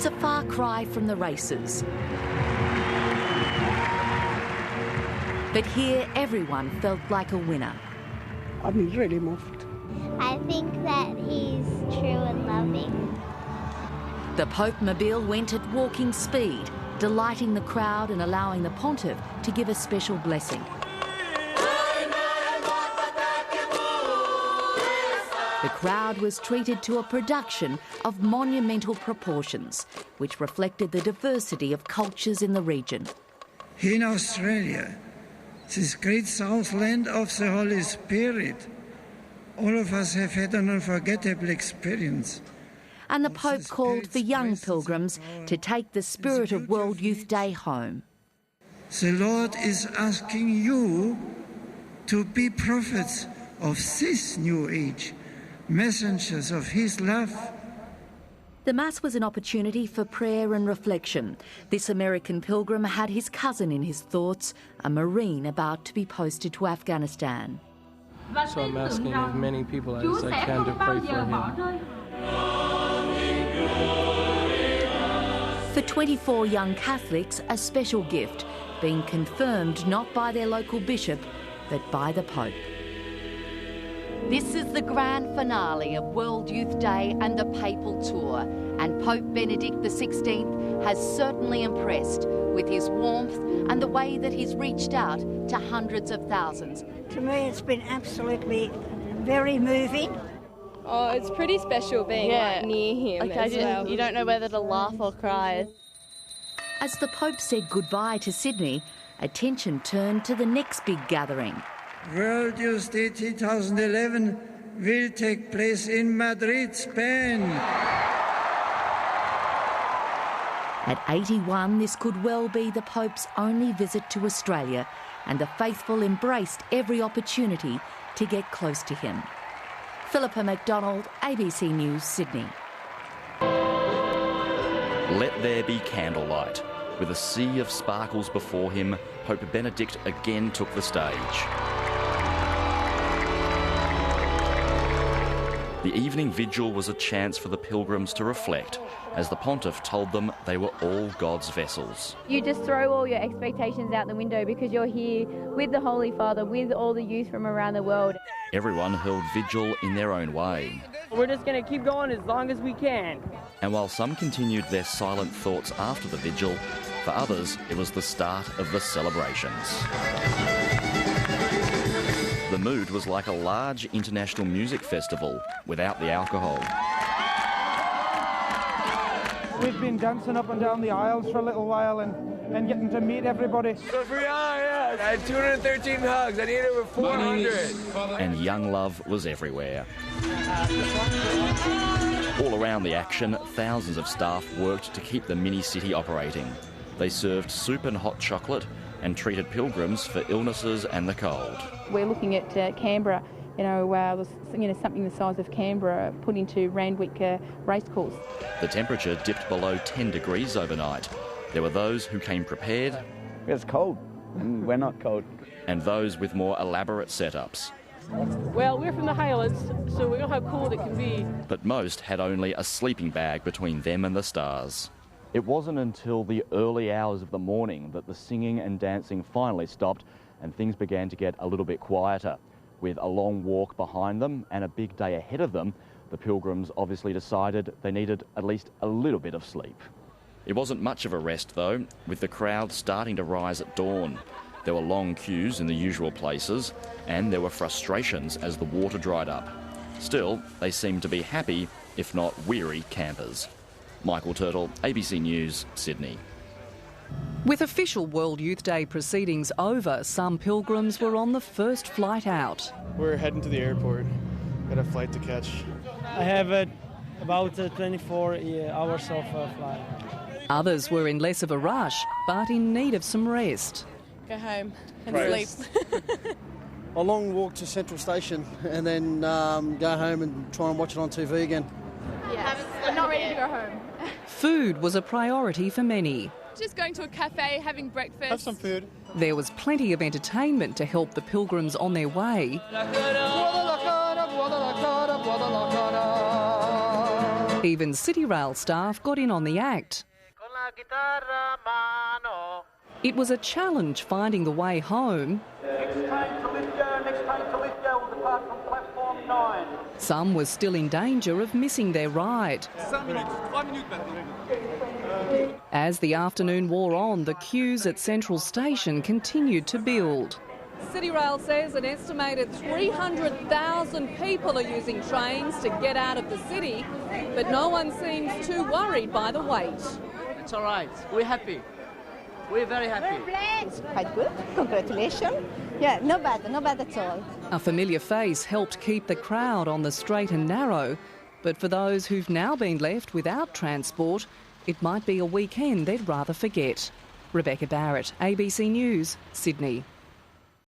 It's a far cry from the races. But here, everyone felt like a winner. I'm really moved. I think that he's true and loving. The Pope Mobile went at walking speed, delighting the crowd and allowing the pontiff to give a special blessing. The crowd was treated to a production of monumental proportions, which reflected the diversity of cultures in the region. Here in Australia, this great southland of the Holy Spirit, all of us have had an unforgettable experience. And the Pope called for young pilgrims to take the spirit of World Youth Day home. The Lord is asking you to be prophets of this new age, messengers of His love. The Mass was an opportunity for prayer and reflection. This American pilgrim had his cousin in his thoughts, a Marine about to be posted to Afghanistan. So I'm asking as many people as I can to pray for him. For 24 young Catholics, a special gift, being confirmed not by their local bishop, but by the Pope. This is the grand finale of World Youth Day and the Papal Tour, and Pope Benedict XVI has certainly impressed with his warmth and the way that he's reached out to hundreds of thousands. To me, it's been absolutely very moving. Oh, it's pretty special being like, near him as well. You don't know whether to laugh or cry. As the Pope said goodbye to Sydney, attention turned to the next big gathering. World Youth Day 2011 will take place in Madrid, Spain. At 81, this could well be the Pope's only visit to Australia, and the faithful embraced every opportunity to get close to him. Philippa MacDonald, ABC News, Sydney. Let there be candlelight. With a sea of sparkles before him, Pope Benedict again took the stage. The evening vigil was a chance for the pilgrims to reflect, as the pontiff told them they were all God's vessels. You just throw all your expectations out the window because you're here with the Holy Father, with all the youth from around the world. Everyone held vigil in their own way. We're just going to keep going as long as we can. And while some continued their silent thoughts after the vigil, for others it was the start of the celebrations. The mood was like a large international music festival without the alcohol. We've been dancing up and down the aisles for a little while and getting to meet everybody. So for I had 213 hugs. I needed over 400. And young love was everywhere. All around the action, thousands of staff worked to keep the mini-city operating. They served soup and hot chocolate and treated pilgrims for illnesses and the cold. We're looking at Canberra, something the size of Canberra put into Randwick racecourse. The temperature dipped below 10 degrees overnight. There were those who came prepared. It's cold, and we're not cold. And those with more elaborate setups. Well, we're from the Highlands, so we know how cold it can be. But most had only a sleeping bag between them and the stars. It wasn't until the early hours of the morning that the singing and dancing finally stopped and things began to get a little bit quieter. With a long walk behind them and a big day ahead of them, the pilgrims obviously decided they needed at least a little bit of sleep. It wasn't much of a rest though, with the crowd starting to rise at dawn. There were long queues in the usual places, and there were frustrations as the water dried up. Still, they seemed to be happy, if not weary, campers. Michael Turtle, ABC News, Sydney. With official World Youth Day proceedings over, some pilgrims were on the first flight out. We're heading to the airport. Got a flight to catch. I have about 24 hours of flight. Others were in less of a rush, but in need of some rest. Go home and Rest. sleep. A long walk to Central Station and then go home and try and watch it on TV again. Yeah, I'm not ready to go home. Food was a priority for many. Just going to a cafe, having breakfast. Have some food. There was plenty of entertainment to help the pilgrims on their way. Even City Rail staff got in on the act. It was a challenge finding the way home. Next train to Lithgow, will depart from platform 9. Some were still in danger of missing their ride. As the afternoon wore on, the queues at Central Station continued to build. City Rail says an estimated 300,000 people are using trains to get out of the city, but no one seems too worried by the wait. It's all right. We're happy. We're very happy. It's quite good. Congratulations. Yeah, no bad at all. A familiar face helped keep the crowd on the straight and narrow, but for those who've now been left without transport, it might be a weekend they'd rather forget. Rebecca Barrett, ABC News, Sydney.